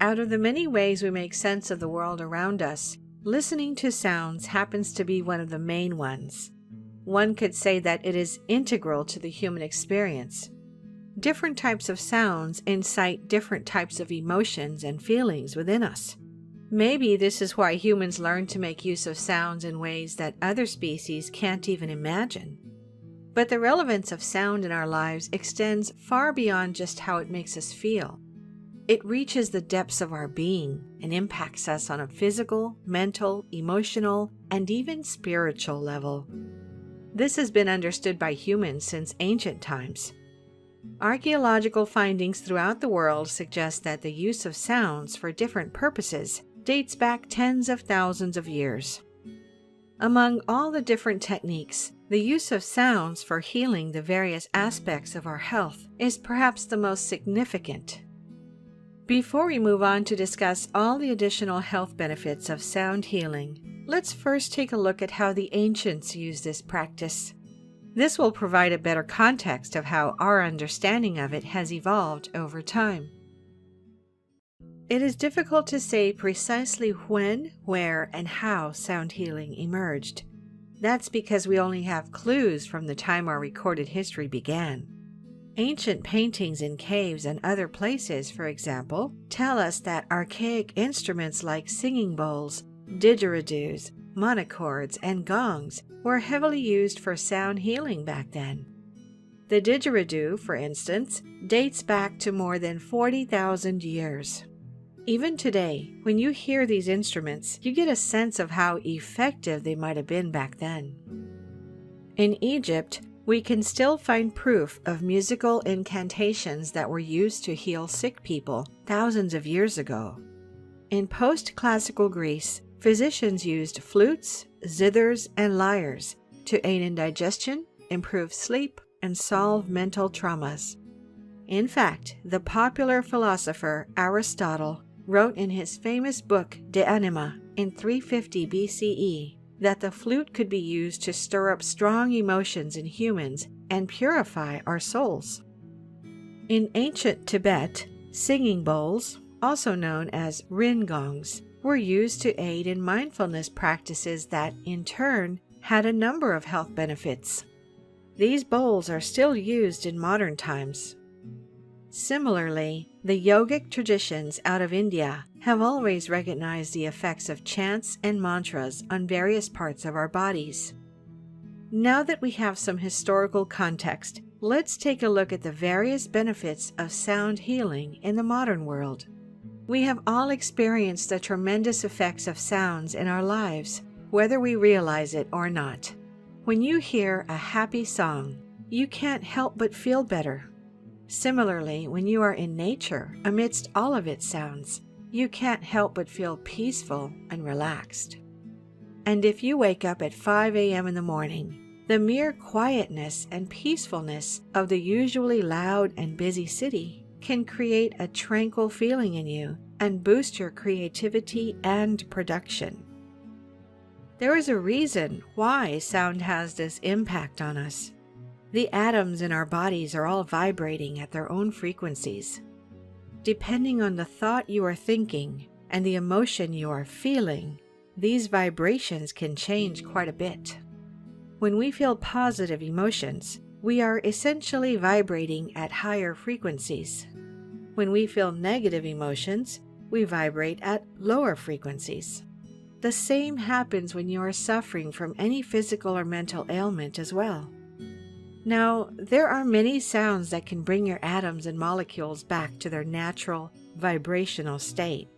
Out of the many ways we make sense of the world around us, listening to sounds happens to be one of the main ones. One could say that it is integral to the human experience. Different types of sounds incite different types of emotions and feelings within us. Maybe this is why humans learn to make use of sounds in ways that other species can't even imagine. But the relevance of sound in our lives extends far beyond just how it makes us feel. It reaches the depths of our being and impacts us on a physical, mental, emotional, and even spiritual level. This has been understood by humans since ancient times. Archaeological findings throughout the world suggest that the use of sounds for different purposes dates back tens of thousands of years. Among all the different techniques, the use of sounds for healing the various aspects of our health is perhaps the most significant. Before we move on to discuss all the additional health benefits of sound healing, let's first take a look at how the ancients used this practice. This will provide a better context of how our understanding of it has evolved over time. It is difficult to say precisely when, where, and how sound healing emerged. That's because we only have clues from the time our recorded history began. Ancient paintings in caves and other places, for example, tell us that archaic instruments like singing bowls, didgeridoos, monochords, and gongs were heavily used for sound healing back then. The didgeridoo, for instance, dates back to more than 40,000 years. Even today, when you hear these instruments, you get a sense of how effective they might have been back then. In Egypt, we can still find proof of musical incantations that were used to heal sick people thousands of years ago. In post-classical Greece, physicians used flutes, zithers, and lyres to aid in digestion, improve sleep, and solve mental traumas. In fact, the popular philosopher Aristotle wrote in his famous book De Anima in 350 BCE that the flute could be used to stir up strong emotions in humans and purify our souls. In ancient Tibet, singing bowls, also known as ringongs, were used to aid in mindfulness practices that, in turn, had a number of health benefits. These bowls are still used in modern times. Similarly, the yogic traditions out of India have always recognized the effects of chants and mantras on various parts of our bodies. Now that we have some historical context, let's take a look at the various benefits of sound healing in the modern world. We have all experienced the tremendous effects of sounds in our lives, whether we realize it or not. When you hear a happy song, you can't help but feel better. Similarly, when you are in nature, amidst all of its sounds, you can't help but feel peaceful and relaxed. And if you wake up at 5 a.m. in the morning, the mere quietness and peacefulness of the usually loud and busy city can create a tranquil feeling in you and boost your creativity and production. There is a reason why sound has this impact on us. The atoms in our bodies are all vibrating at their own frequencies. Depending on the thought you are thinking and the emotion you are feeling, these vibrations can change quite a bit. When we feel positive emotions, we are essentially vibrating at higher frequencies. When we feel negative emotions, we vibrate at lower frequencies. The same happens when you are suffering from any physical or mental ailment as well. Now, there are many sounds that can bring your atoms and molecules back to their natural, vibrational state.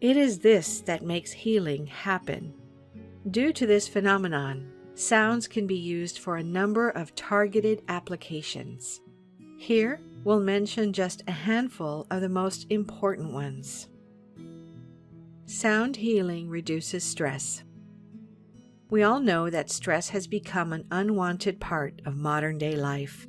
It is this that makes healing happen. Due to this phenomenon, sounds can be used for a number of targeted applications. Here, we'll mention just a handful of the most important ones. Sound healing reduces stress. We all know that stress has become an unwanted part of modern-day life.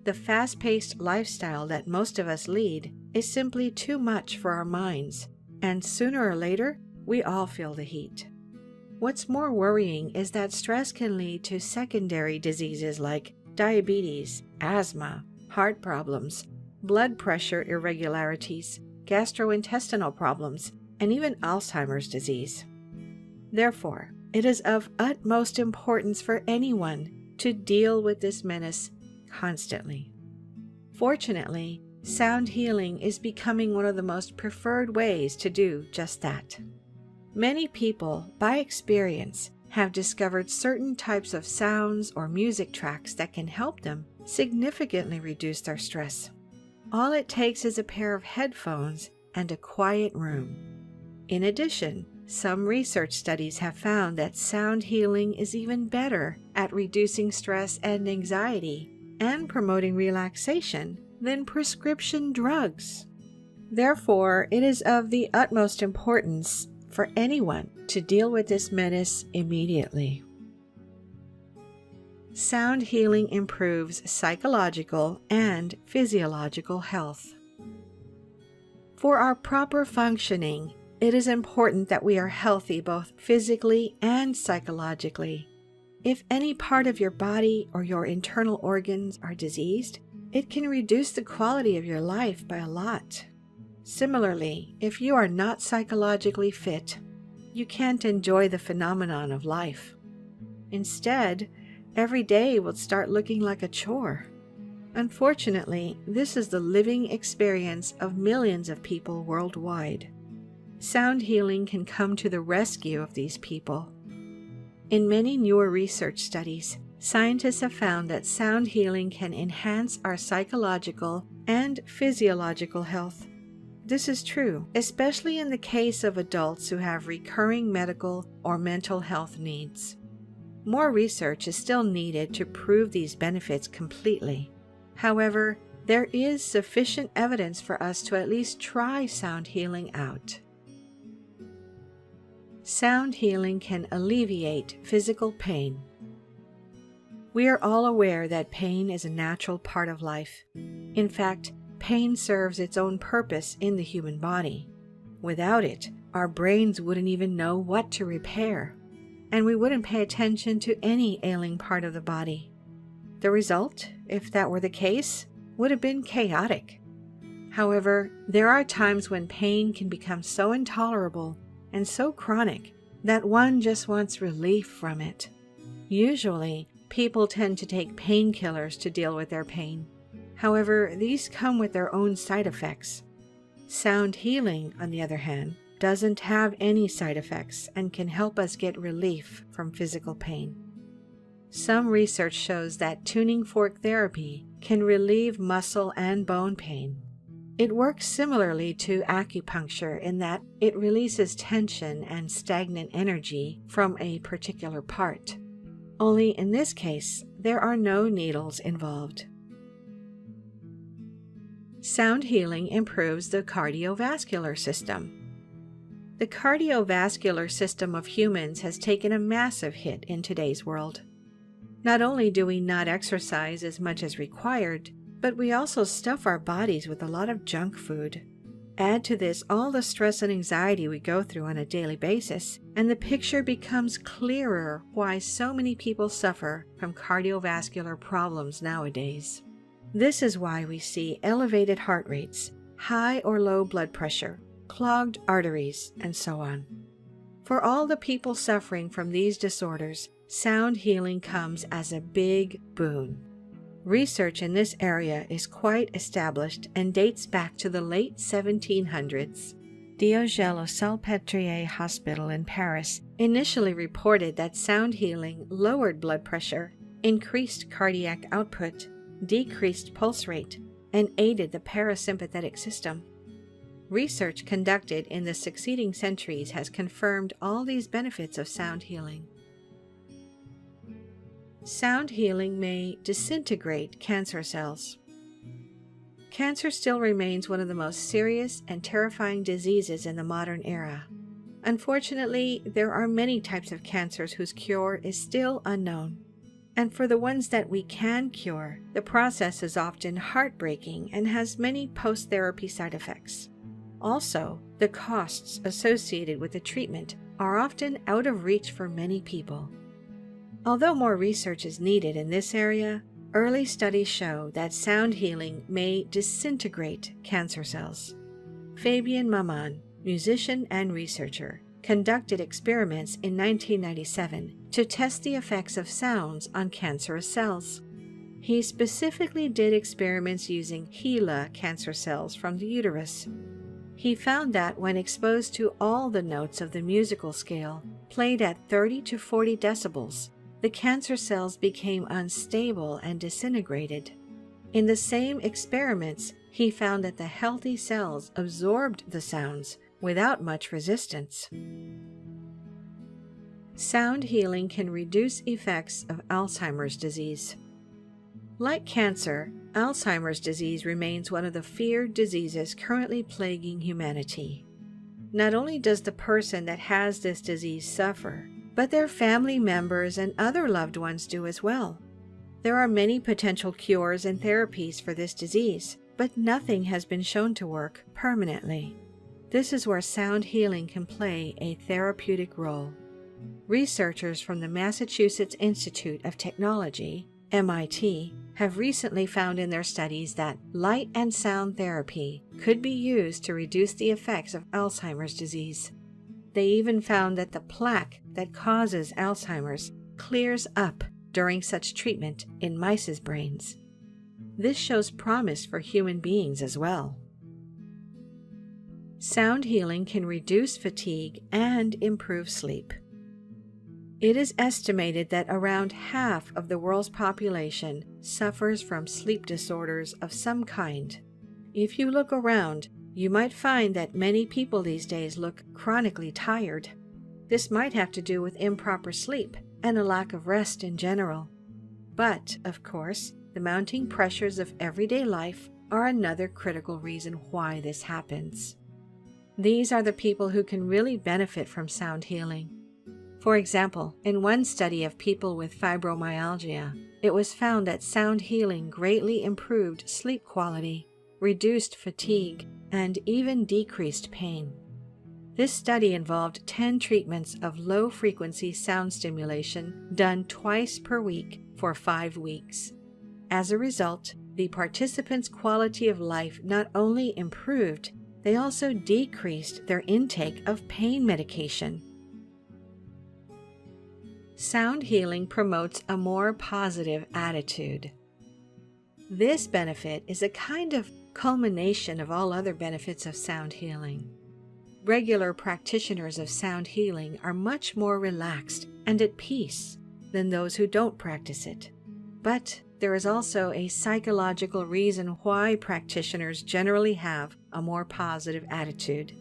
The fast-paced lifestyle that most of us lead is simply too much for our minds, and sooner or later, we all feel the heat. What's more worrying is that stress can lead to secondary diseases like diabetes, asthma, heart problems, blood pressure irregularities, gastrointestinal problems, and even Alzheimer's disease. Therefore, it is of utmost importance for anyone to deal with this menace constantly. Fortunately, sound healing is becoming one of the most preferred ways to do just that. Many people, by experience, have discovered certain types of sounds or music tracks that can help them significantly reduce their stress. All it takes is a pair of headphones and a quiet room. In addition, some research studies have found that sound healing is even better at reducing stress and anxiety and promoting relaxation than prescription drugs. Therefore, it is of the utmost importance for anyone to deal with this menace immediately. Sound healing improves psychological and physiological health. For our proper functioning, it is important that we are healthy both physically and psychologically. If any part of your body or your internal organs are diseased, it can reduce the quality of your life by a lot. Similarly, if you are not psychologically fit, you can't enjoy the phenomenon of life. Instead, every day will start looking like a chore. Unfortunately, this is the living experience of millions of people worldwide. Sound healing can come to the rescue of these people. In many newer research studies, scientists have found that sound healing can enhance our psychological and physiological health. This is true, especially in the case of adults who have recurring medical or mental health needs. More research is still needed to prove these benefits completely. However, there is sufficient evidence for us to at least try sound healing out. Sound healing can alleviate physical pain. We are all aware that pain is a natural part of life. In fact, pain serves its own purpose in the human body. Without it, our brains wouldn't even know what to repair, and we wouldn't pay attention to any ailing part of the body. The result, if that were the case, would have been chaotic. However, there are times when pain can become so intolerable and so chronic that one just wants relief from it. Usually, people tend to take painkillers to deal with their pain. However, these come with their own side effects. Sound healing, on the other hand, doesn't have any side effects and can help us get relief from physical pain. Some research shows that tuning fork therapy can relieve muscle and bone pain. It works similarly to acupuncture in that it releases tension and stagnant energy from a particular part. Only in this case, there are no needles involved. Sound healing improves the cardiovascular system. The cardiovascular system of humans has taken a massive hit in today's world. Not only do we not exercise as much as required, but we also stuff our bodies with a lot of junk food. Add to this all the stress and anxiety we go through on a daily basis, and the picture becomes clearer why so many people suffer from cardiovascular problems nowadays. This is why we see elevated heart rates, high or low blood pressure, clogged arteries, and so on. For all the people suffering from these disorders, sound healing comes as a big boon. Research in this area is quite established and dates back to the late 1700s. Diogèle-Salpêtrière Hospital in Paris initially reported that sound healing lowered blood pressure, increased cardiac output, decreased pulse rate, and aided the parasympathetic system. Research conducted in the succeeding centuries has confirmed all these benefits of sound healing. Sound healing may disintegrate cancer cells. Cancer still remains one of the most serious and terrifying diseases in the modern era. Unfortunately, there are many types of cancers whose cure is still unknown. And for the ones that we can cure, the process is often heartbreaking and has many post-therapy side effects. Also, the costs associated with the treatment are often out of reach for many people. Although more research is needed in this area, early studies show that sound healing may disintegrate cancer cells. Fabian Maman, musician and researcher, conducted experiments in 1997 to test the effects of sounds on cancerous cells. He specifically did experiments using HeLa cancer cells from the uterus. He found that when exposed to all the notes of the musical scale, played at 30 to 40 decibels, the cancer cells became unstable and disintegrated. In the same experiments, he found that the healthy cells absorbed the sounds without much resistance. Sound healing can reduce effects of Alzheimer's disease. Like cancer, Alzheimer's disease remains one of the feared diseases currently plaguing humanity. Not only does the person that has this disease suffer, but their family members and other loved ones do as well. There are many potential cures and therapies for this disease, but nothing has been shown to work permanently. This is where sound healing can play a therapeutic role. Researchers from the Massachusetts Institute of Technology, MIT, have recently found in their studies that light and sound therapy could be used to reduce the effects of Alzheimer's disease. They even found that the plaque that causes Alzheimer's clears up during such treatment in mice's brains. This shows promise for human beings as well. Sound healing can reduce fatigue and improve sleep. It is estimated that around half of the world's population suffers from sleep disorders of some kind. If you look around, you might find that many people these days look chronically tired. This might have to do with improper sleep and a lack of rest in general. But, of course, the mounting pressures of everyday life are another critical reason why this happens. These are the people who can really benefit from sound healing. For example, in one study of people with fibromyalgia, it was found that sound healing greatly improved sleep quality, reduced fatigue, and even decreased pain. This study involved 10 treatments of low-frequency sound stimulation done twice per week for 5 weeks. As a result, the participants' quality of life not only improved, they also decreased their intake of pain medication. Sound healing promotes a more positive attitude. This benefit is a kind of culmination of all other benefits of sound healing. Regular practitioners of sound healing are much more relaxed and at peace than those who don't practice it. But there is also a psychological reason why practitioners generally have a more positive attitude.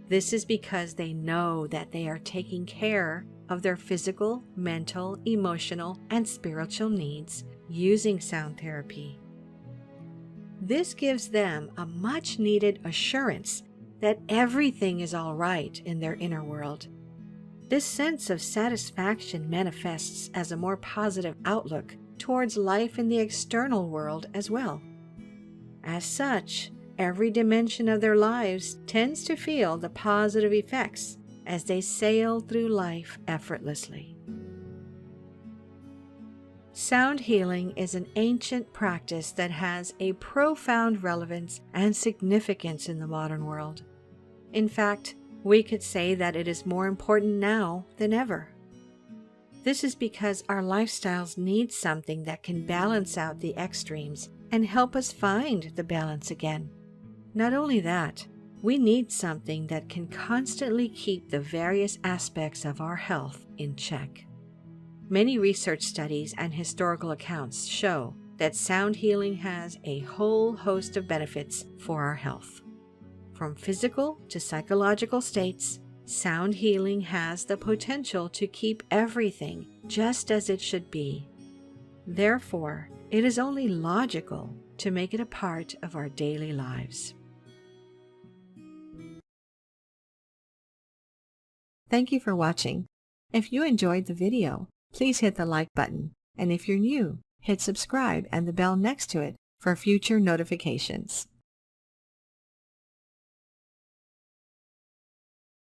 This is because they know that they are taking care of their physical, mental, emotional, and spiritual needs using sound therapy. This gives them a much-needed assurance that everything is all right in their inner world. This sense of satisfaction manifests as a more positive outlook towards life in the external world as well. As such, every dimension of their lives tends to feel the positive effects as they sail through life effortlessly. Sound healing is an ancient practice that has a profound relevance and significance in the modern world. In fact, we could say that it is more important now than ever. This is because our lifestyles need something that can balance out the extremes and help us find the balance again. Not only that, we need something that can constantly keep the various aspects of our health in check. Many research studies and historical accounts show that sound healing has a whole host of benefits for our health. From physical to psychological states, sound healing has the potential to keep everything just as it should be. Therefore, it is only logical to make it a part of our daily lives. Thank you for watching. If you enjoyed the video, please hit the like button, and if you're new, hit subscribe and the bell next to it for future notifications.